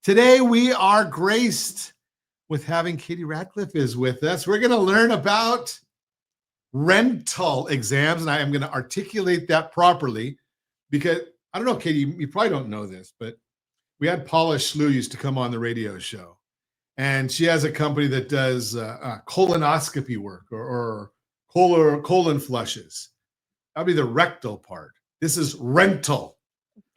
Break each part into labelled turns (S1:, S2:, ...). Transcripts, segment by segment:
S1: Today we are graced with having Katie Radcliffe is with us. We're going to learn about rental exams, and I am going to articulate that properly because I don't know, Katie, you probably don't know this, but we had Paula Schlew used to come on the radio show, and she has a company that does colonoscopy work or colon flushes. That'll be the rectal part. This is rental.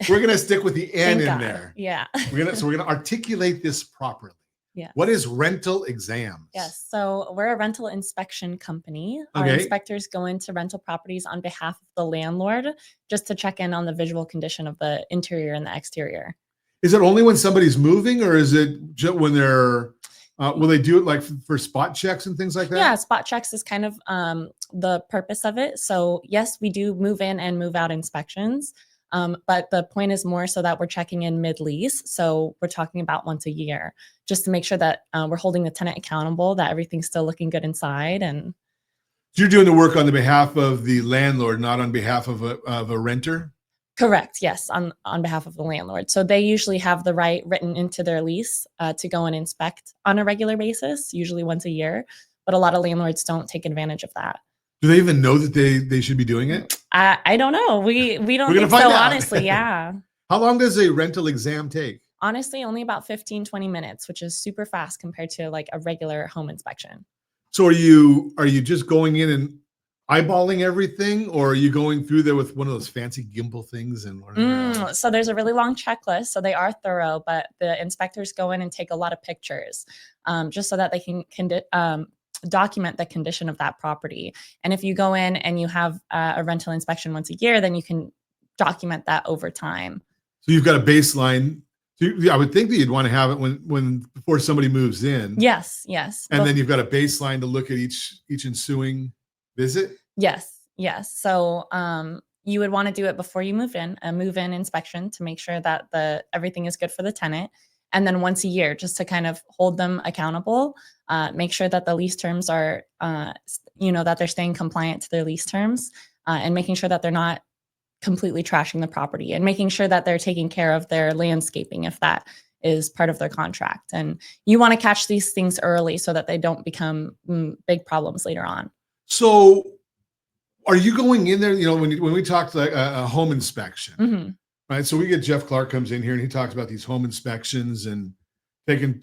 S1: We're going to stick with the N in there.
S2: Yeah.
S1: We're going to articulate this properly.
S2: Yeah.
S1: What is rental exams?
S2: Yes. So we're a rental inspection company. Our
S1: Okay.
S2: inspectors go into rental properties on behalf of the landlord just to check in on the visual condition of the interior and the exterior.
S1: Is it only when somebody's moving, or is it just when they're, will they do it like for spot checks and things like that?
S2: Yeah, spot checks is kind of the purpose of it. So yes, we do move in and move out inspections. But the point is more so that we're checking in mid-lease. So we're talking about once a year, just to make sure that we're holding the tenant accountable, that everything's still looking good inside. And
S1: you're doing the work on the behalf of the landlord, not on behalf of a renter?
S2: Correct. Yes, on behalf of the landlord. So they usually have the right written into their lease to go and inspect on a regular basis, usually once a year. But a lot of landlords don't take advantage of that.
S1: Do they even know that they should be doing it?
S2: I don't know. We don't think so, honestly. Yeah.
S1: How long does a rental exam take?
S2: Honestly, only about 15, 20 minutes, which is super fast compared to like a regular home inspection.
S1: So are you just going in and eyeballing everything, or are you going through there with one of those fancy gimbal things and learning?
S2: So there's a really long checklist. So they are thorough, but the inspectors go in and take a lot of pictures just so that they can document the condition of that property. And if you go in and you have a rental inspection once a year, then you can document that over time.
S1: So you've got a baseline. So I would think that you'd want to have it when before somebody moves in.
S2: Yes.
S1: And then you've got a baseline to look at each ensuing visit.
S2: Yes. So you would want to do it before you move in, a move-in inspection to make sure that everything is good for the tenant. And then once a year, just to kind of hold them accountable, make sure that the lease terms are, that they're staying compliant to their lease terms, and making sure that they're not completely trashing the property, and making sure that they're taking care of their landscaping if that is part of their contract. And you want to catch these things early so that they don't become big problems later on.
S1: So are you going in there, when we talk like a home inspection,
S2: mm-hmm.
S1: Right? So we get Jeff Clark comes in here and he talks about these home inspections and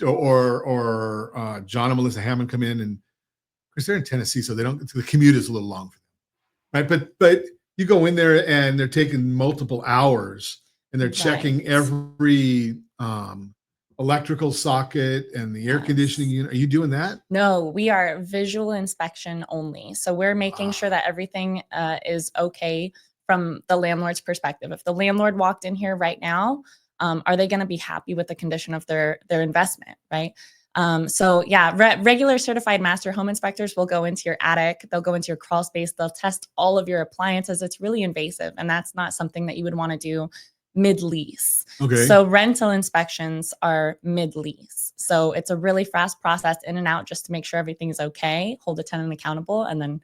S1: or John and Melissa Hammond come in, and because they're in Tennessee, so the commute is a little long for them, right? But you go in there and they're taking multiple hours and they're checking every electrical socket and the air conditioning unit. Are you doing that?
S2: No, we are visual inspection only. So we're making sure that everything is okay from the landlord's perspective. If the landlord walked in here right now, are they going to be happy with the condition of their investment, right? So yeah, regular certified master home inspectors will go into your attic, they'll go into your crawl space, they'll test all of your appliances. It's really invasive, and that's not something that you would want to do mid-lease.
S1: Okay.
S2: So rental inspections are mid-lease. So it's a really fast process in and out just to make sure everything is okay, hold the tenant accountable, and then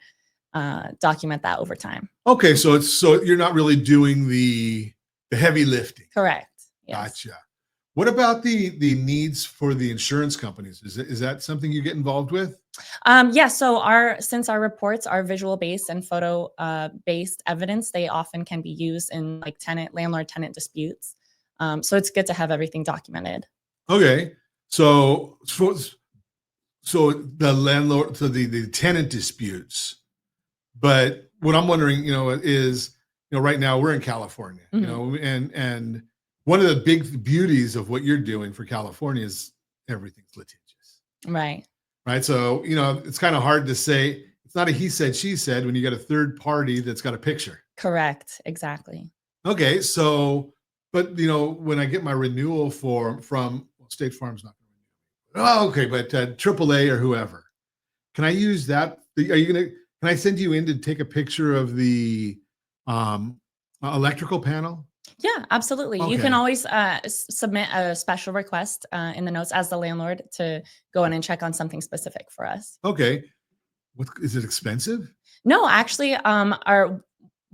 S2: document that over time.
S1: Okay, so you're not really doing the heavy lifting.
S2: Correct. Yes.
S1: Gotcha. What about the needs for the insurance companies? Is that something you get involved with?
S2: Yeah. So since our reports are visual based and photo based evidence, they often can be used in like landlord tenant disputes. So it's good to have everything documented.
S1: Okay. So the landlord, so the tenant disputes. But what I'm wondering, is, right now we're in California,
S2: mm-hmm.
S1: and one of the big beauties of what you're doing for California is everything's litigious.
S2: Right.
S1: Right. So, it's kind of hard to say, it's not a he said, she said when you got a third party that's got a picture.
S2: Correct. Exactly.
S1: Okay. So, but, when I get my renewal form from State Farm's not going to renew. Oh, okay. But AAA or whoever, can I use that? Can I send you in to take a picture of the electrical panel?
S2: Yeah, absolutely.
S1: Okay.
S2: You can always submit a special request in the notes as the landlord to go in and check on something specific for us.
S1: Okay. Is it expensive?
S2: No, actually,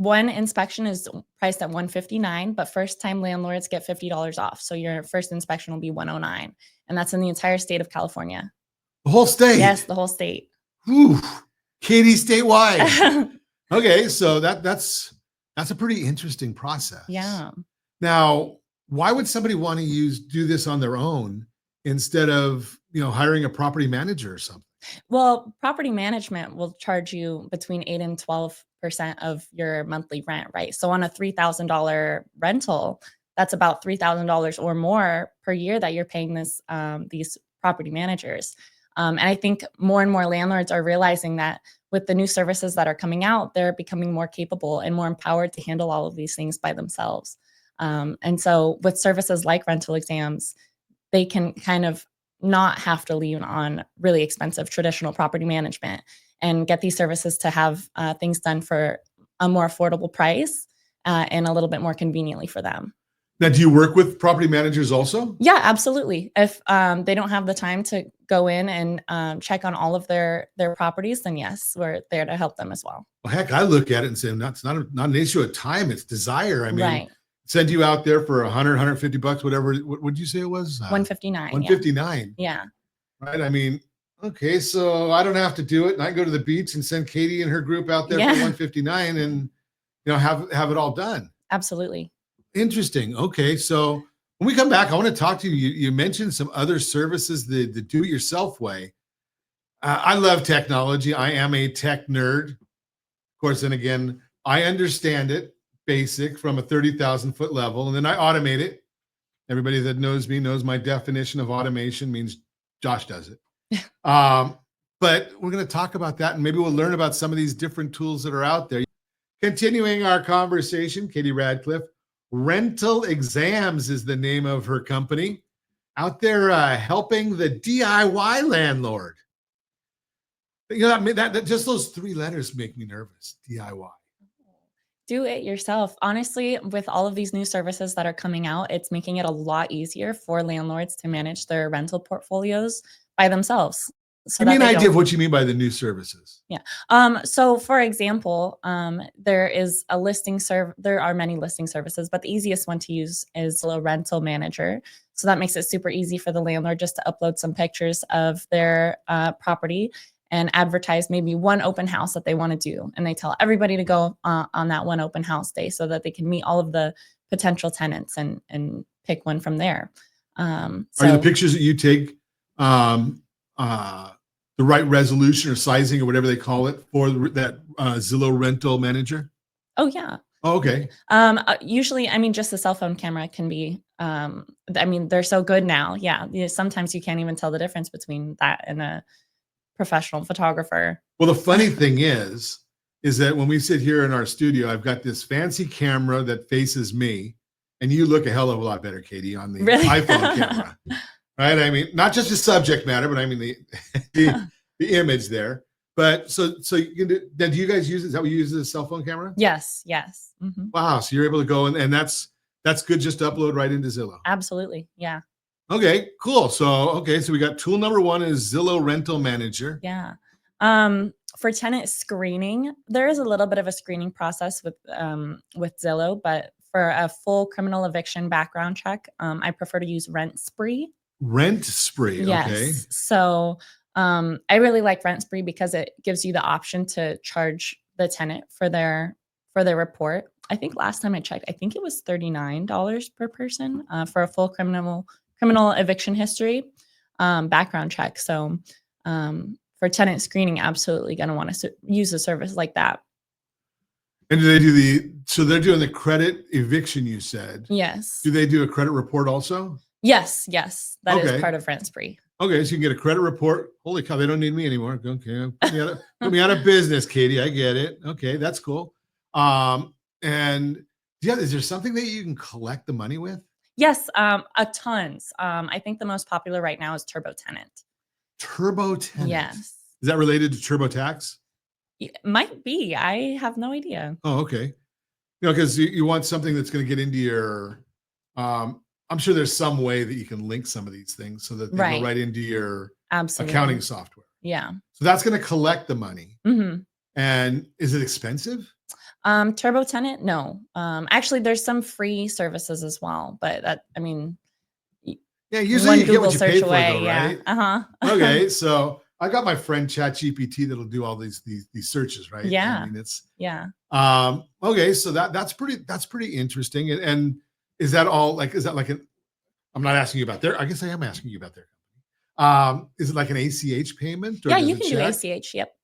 S2: One inspection is priced at $159, but first-time landlords get $50 off. So your first inspection will be $109, and that's in the entire state of California.
S1: The whole state?
S2: Yes, the whole state.
S1: Whew. Katie, statewide. Okay, so that's a pretty interesting process.
S2: Yeah.
S1: Now, why would somebody want to do this on their own instead of, hiring a property manager or something?
S2: Well, property management will charge you between 8 and 12% of your monthly rent, right? So on a $3,000 rental, that's about $3,000 or more per year that you're paying these property managers. And I think more and more landlords are realizing that with the new services that are coming out, they're becoming more capable and more empowered to handle all of these things by themselves. And so with services like rental exams, they can kind of not have to lean on really expensive traditional property management and get these services to have things done for a more affordable price and a little bit more conveniently for them.
S1: Now, do you work with property managers also?
S2: Yeah, absolutely. If they don't have the time to go in and check on all of their properties, then yes, we're there to help them as well.
S1: Well, heck, I look at it and say, it's not an issue of time, it's desire. I mean,
S2: Right.
S1: Send you out there for $100, $150, whatever. What would you say it was?
S2: 159.
S1: 159.
S2: Yeah.
S1: Right. I mean, okay, so I don't have to do it, and I can go to the beach and send Katie and her group out there for 159, and have it all done.
S2: Absolutely.
S1: Interesting. Okay, so when we come back, I want to talk to you. You mentioned some other services, the do-it-yourself way. I love technology. I am a tech nerd, of course. And again, I understand it basic from a 30,000-foot level, and then I automate it. Everybody that knows me knows my definition of automation means Josh does it. But we're going to talk about that, and maybe we'll learn about some of these different tools that are out there. Continuing our conversation, Katie Radcliffe, Rental Exams is the name of her company, out there helping the DIY landlord. That just those three letters make me nervous. DIY.
S2: Do it yourself. Honestly, with all of these new services that are coming out, it's making it a lot easier for landlords to manage their rental portfolios by themselves.
S1: So give me an idea of what you mean by the new services.
S2: Yeah. So for example, there is a listing there are many listing services, but the easiest one to use is a rental manager. So that makes it super easy for the landlord just to upload some pictures of their property and advertise maybe one open house that they want to do. And they tell everybody to go on that one open house day so that they can meet all of the potential tenants and pick one from there.
S1: Are the pictures that you take the right resolution or sizing or whatever they call it for that Zillow rental manager?
S2: Oh, yeah.
S1: Oh, okay.
S2: Usually, I mean, just the cell phone camera can be, I mean, they're so good now. Yeah. Sometimes you can't even tell the difference between that and a professional photographer.
S1: Well, the funny thing is that when we sit here in our studio, I've got this fancy camera that faces me, and you look a hell of a lot better, Katie, on the iPhone camera. Right? I mean, not just the subject matter, but I mean the image there. But so you can do you guys use it? Is that what you use as a cell phone camera?
S2: Yes. Yes. Mm-hmm.
S1: Wow. So you're able to go and that's good just to upload right into Zillow.
S2: Absolutely. Yeah.
S1: Okay, cool. So we got tool number one is Zillow Rental Manager.
S2: Yeah. For tenant screening, there is a little bit of a screening process with Zillow, but for a full criminal eviction background check, I prefer to use Rent Spree.
S1: Rent Spree.
S2: Yes.
S1: Okay.
S2: So I really like Rent Spree because it gives you the option to charge the tenant for their report. I think last time I checked, I think it was $39 per person for a full criminal eviction history background check. So for tenant screening, absolutely going to want to use a service like that.
S1: And do they do so they're doing the credit eviction, you said?
S2: Yes.
S1: Do they do a credit report also?
S2: Yes. That is part of Rent Spree.
S1: Okay, so you can get a credit report. Holy cow, they don't need me anymore. Okay, put me out of business, Katie. I get it. Okay, that's cool. And is there something that you can collect the money with?
S2: Yes, a tons. I think the most popular right now is Turbo Tenant.
S1: Turbo Tenant.
S2: Yes.
S1: Is that related to TurboTax?
S2: It might be. I have no idea.
S1: Oh, okay. Because you want something that's going to get into your. I'm sure there's some way that you can link some of these things so that they go right into your accounting software.
S2: Yeah.
S1: So that's going to collect the money.
S2: Mm-hmm.
S1: And is it expensive?
S2: Turbo tenant, no. Actually, there's some free services as well, but
S1: Yeah, usually
S2: one
S1: you get
S2: Google
S1: what you pay
S2: search
S1: for,
S2: away.
S1: though,
S2: Yeah.
S1: right?
S2: Uh-huh.
S1: Okay, so I got my friend ChatGPT that'll do all these searches, right? I
S2: Yeah.
S1: mean, it's
S2: Yeah.
S1: okay. So that's pretty interesting. And is that all like? Is that like an? I'm not asking you about their. I guess I am asking you about their company. Is it like an ACH payment or
S2: Yeah,
S1: does
S2: you
S1: it
S2: can do
S1: check?
S2: ACH. Yep.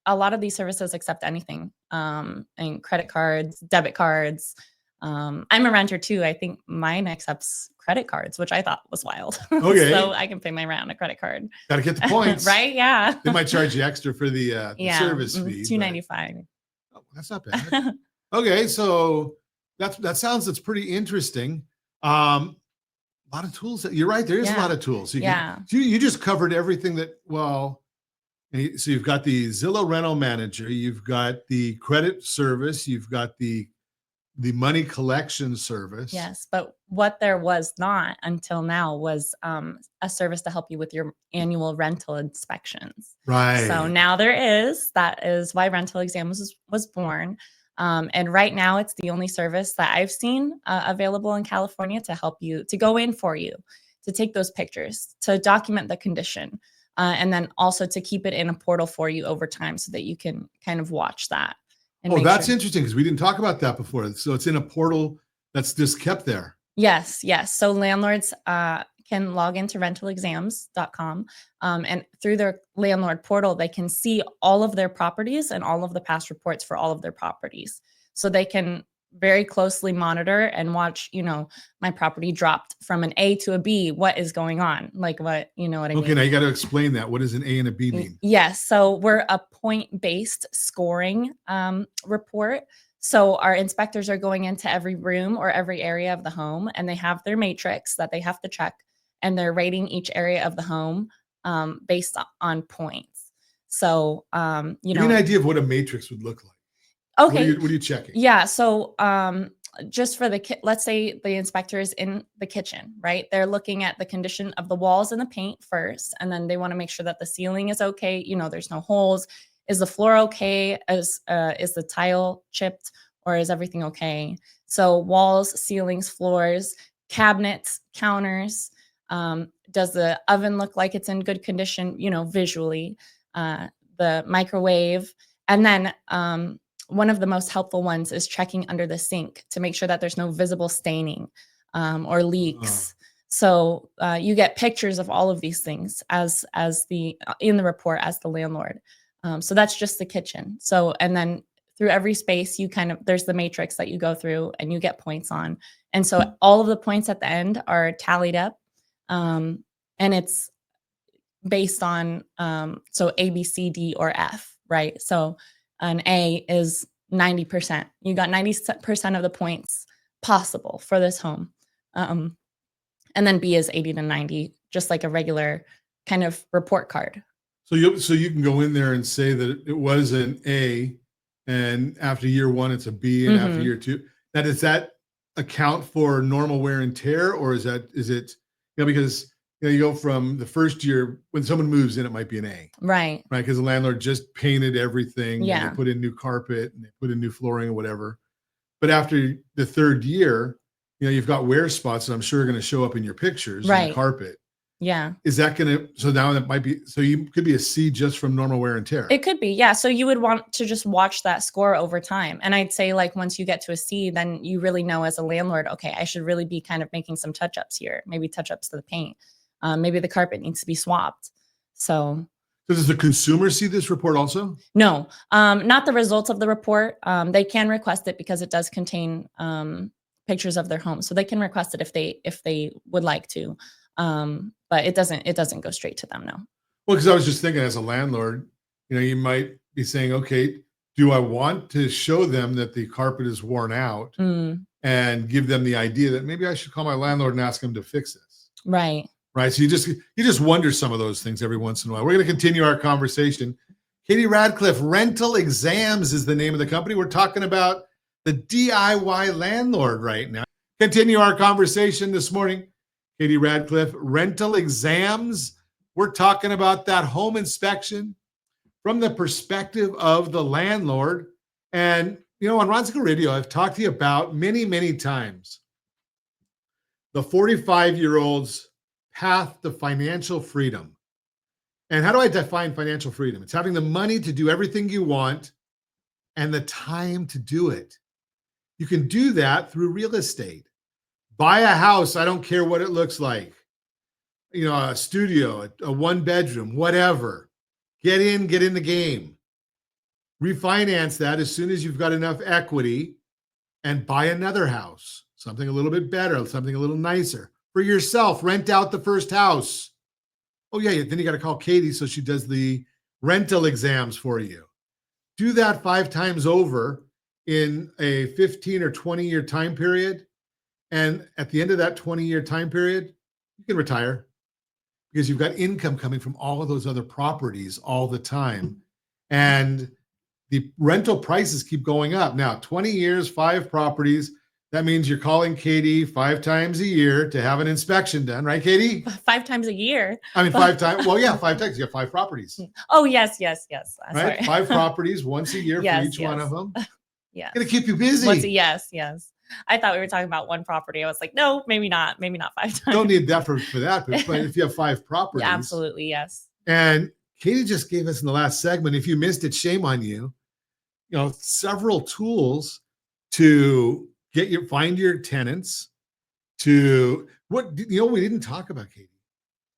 S2: A lot of these services accept anything, and credit cards, debit cards. I'm a renter too. I think mine accepts credit cards, which I thought was wild. So
S1: Okay,
S2: I can pay my rent on a credit card,
S1: got to get the points.
S2: right? Yeah.
S1: They might charge you extra for the
S2: Yeah.
S1: service fee, but
S2: 295.
S1: oh, that's not bad. Okay, so that's pretty interesting. A lot of tools. You're right. There is a lot
S2: Yeah.
S1: of tools.
S2: Yeah.
S1: You just covered everything that. Well, so you've got the Zillow Rental Manager, you've got the credit service, you've got the money collection service.
S2: Yes, but what there was not until now was a service to help you with your annual rental inspections. So
S1: Right.
S2: now there is. That is why rental exams was born. And right now, it's the only service that I've seen available in California to help you, to go in for you, to take those pictures, to document the condition, and then also to keep it in a portal for you over time so that you can kind of watch that and
S1: Oh,
S2: make
S1: that's
S2: sure.
S1: interesting because we didn't talk about that before. So it's in a portal that's just kept there.
S2: Yes, yes. So landlords can log into rentalexams.com, and through their landlord portal, they can see all of their properties and all of the past reports for all of their properties. So they can very closely monitor and watch, my property dropped from an A to a B. What is going on? Like what, you know what I
S1: Okay,
S2: mean?
S1: now you got to explain that. What does an A and a B mean?
S2: Yes. So we're a point-based scoring report. So our inspectors are going into every room or every area of the home, and they have their matrix that they have to check, and they're rating each area of the home based on points. So,
S1: Give me an idea of what a matrix would look like.
S2: okay,
S1: What are you checking?
S2: yeah. So, just for let's say the inspector is in the kitchen, right? They're looking at the condition of the walls and the paint first, and then they want to make sure that the ceiling is okay. There's no holes. Is the floor okay? Is the tile chipped, or is everything okay? So walls, ceilings, floors, cabinets, counters. Does the oven look like it's in good condition? Visually, the microwave, and then one of the most helpful ones is checking under the sink to make sure that there's no visible staining or leaks. So you get pictures of all of these things as the in the report as the landlord. So that's just the kitchen. So and then through every space, there's the matrix that you go through and you get points on. And so all of the points at the end are tallied up, and it's based on so A, B, C, D, or F, right? So an A is 90%. You got 90% of the points possible for this home. And then B is 80 to 90, just like a regular kind of report card.
S1: So you can go in there and say that it was an A, and after year one it's a B, and after year two. Now, does that account for normal wear and tear, or is it because you go from the first year when someone moves in, it might be an A,
S2: Right.
S1: right? Because the landlord just painted everything, and they
S2: Yeah.
S1: put in new carpet and they put in new flooring or whatever. But after the third year, you've got wear spots that I'm sure are going to show up in your pictures in the
S2: Right.
S1: carpet.
S2: Yeah.
S1: Is that so now that might be, so you could be a C just from normal wear and tear.
S2: It could be, yeah. So you would want to just watch that score over time. And I'd say like once you get to a C, then you really know as a landlord, okay, I should really be kind of making some touch-ups here, maybe touch-ups to the paint. Maybe the carpet needs to be swapped. So
S1: does the consumer see this report also?
S2: No, not the results of the report. They can request it because it does contain pictures of their home. So they can request it if they would like to. But it doesn't go straight to them, no.
S1: Well, because I was just thinking as a landlord, you might be saying, okay, do I want to show them that the carpet is worn out and give them the idea that maybe I should call my landlord and ask him to fix this?
S2: Right.
S1: Right. So you just wonder some of those things every once in a while. We're going to continue our conversation. Katie Radcliffe, Rental Exams is the name of the company. We're talking about the DIY landlord right now. Continue our conversation this morning. Katie Radcliffe, Rental Exams. We're talking about that home inspection from the perspective of the landlord. And, On Ronsicle Radio, I've talked to you about many, many times the 45-year-old's path to financial freedom. And how do I define financial freedom? It's having the money to do everything you want and the time to do it. You can do that through real estate. Buy a house, I don't care what it looks like. A studio, a one bedroom, whatever. Get in the game. Refinance that as soon as you've got enough equity and buy another house, something a little bit better, something a little nicer for yourself. Rent out the first house. Oh, yeah. Then you got to call Katie so she does the rental exams for you. Do that 5 times over in a 15 or 20-year time period. And at the end of that 20-year time period, you can retire because you've got income coming from all of those other properties all the time. And the rental prices keep going up. Now, 20 years, 5 properties. That means you're calling Katie 5 times a year to have an inspection done, right, Katie?
S2: 5 times a year.
S1: I mean, 5 times. Well, yeah, 5 times. You have 5 properties.
S2: Oh, yes.
S1: Right? 5 properties once a year for each one of them.
S2: Yeah.
S1: Gonna keep you busy.
S2: Yes. I thought we were talking about one property. I was like, no, maybe not 5 times.
S1: Don't need that for that, but if you have 5 properties.
S2: Yeah, absolutely, yes.
S1: And Katie just gave us in the last segment, if you missed it, shame on you, several tools to find your tenants, to what, we didn't talk about, Katie.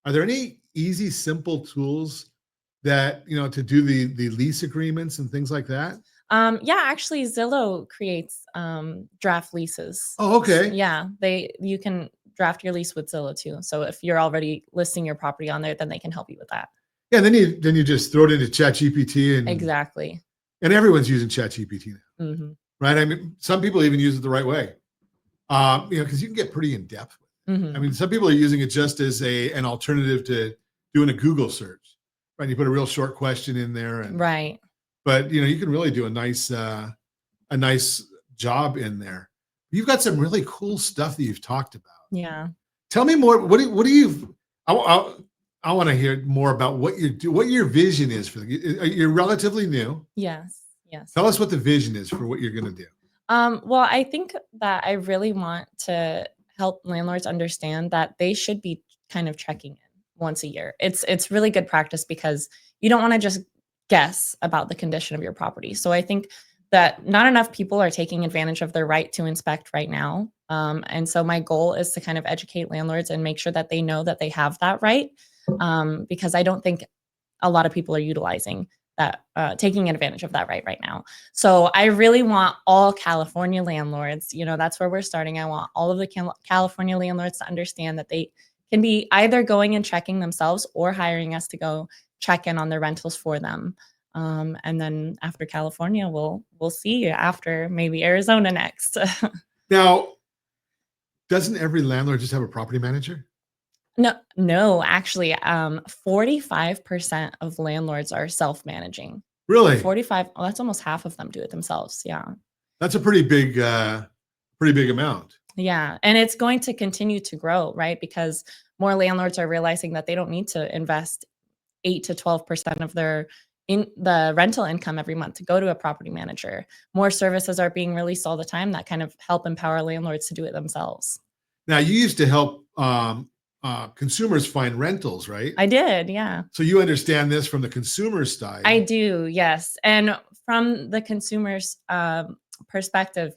S1: Are there any easy, simple tools that, to do the lease agreements and things like that?
S2: Yeah, actually Zillow creates draft leases.
S1: Oh, okay.
S2: Yeah, you can draft your lease with Zillow too. So if you're already listing your property on there, then they can help you with that.
S1: Yeah, then you just throw it into ChatGPT and
S2: exactly.
S1: And everyone's using ChatGPT now,
S2: mm-hmm.
S1: right? I mean, some people even use it the right way, because you can get pretty in depth.
S2: Mm-hmm.
S1: I mean, some people are using it just as an alternative to doing a Google search, right? You put a real short question in there, and
S2: right.
S1: But you can really do a nice job in there. You've got some really cool stuff that you've talked about.
S2: Yeah.
S1: Tell me more. What do you? I want to hear more about what you do. What your vision is for you're relatively new.
S2: Yes.
S1: Tell us what the vision is for what you're going to do.
S2: Well, I think that I really want to help landlords understand that they should be kind of checking in once a year. It's really good practice because you don't want to just guess about the condition of your property. So I think that not enough people are taking advantage of their right to inspect right now. And so my goal is to kind of educate landlords and make sure that they know that they have that right. Because I don't think a lot of people are utilizing that, taking advantage of that right now. So I really want all California landlords, that's where we're starting. I want all of the California landlords to understand that they can be either going and checking themselves or hiring us to go check in on their rentals for them. And then after California, we'll see after maybe Arizona next.
S1: Now, doesn't every landlord just have a property manager?
S2: No, actually, 45% of landlords are self-managing.
S1: Really?
S2: 45. Well, that's almost half of them do it themselves. Yeah.
S1: That's a pretty big amount.
S2: Yeah. And it's going to continue to grow, right? Because more landlords are realizing that they don't need to invest 8 to 12% of their the rental income every month to go to a property manager. More services are being released all the time that kind of help empower landlords to do it themselves.
S1: Now, you used to help consumers find rentals, right?
S2: I did, yeah.
S1: So you understand this from the consumer side.
S2: I do, yes. And from the consumer's perspective,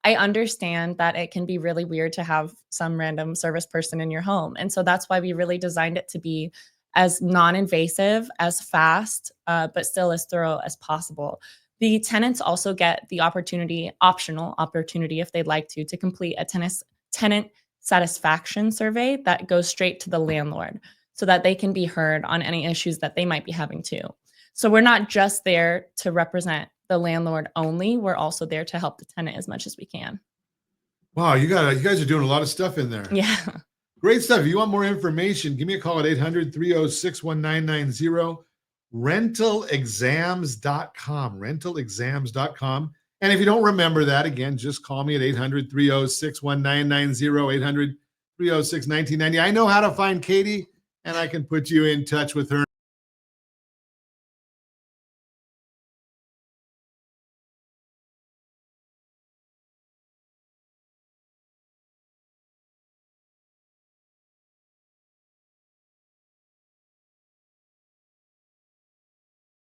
S2: I understand that it can be really weird to have some random service person in your home. And so that's why we really designed it to be as non-invasive, as fast, but still as thorough as possible. The tenants also get the optional opportunity, if they'd like to complete a tenant satisfaction survey that goes straight to the landlord so that they can be heard on any issues that they might be having too. So we're not just there to represent the landlord only. We're also there to help the tenant as much as we can.
S1: Wow, you guys are doing a lot of stuff in there.
S2: Yeah.
S1: Great stuff. If you want more information, give me a call at 800-306-1990, rentalexams.com, rentalexams.com. And if you don't remember that, again, just call me at 800-306-1990, 800-306-1990. I know how to find Katie, and I can put you in touch with her.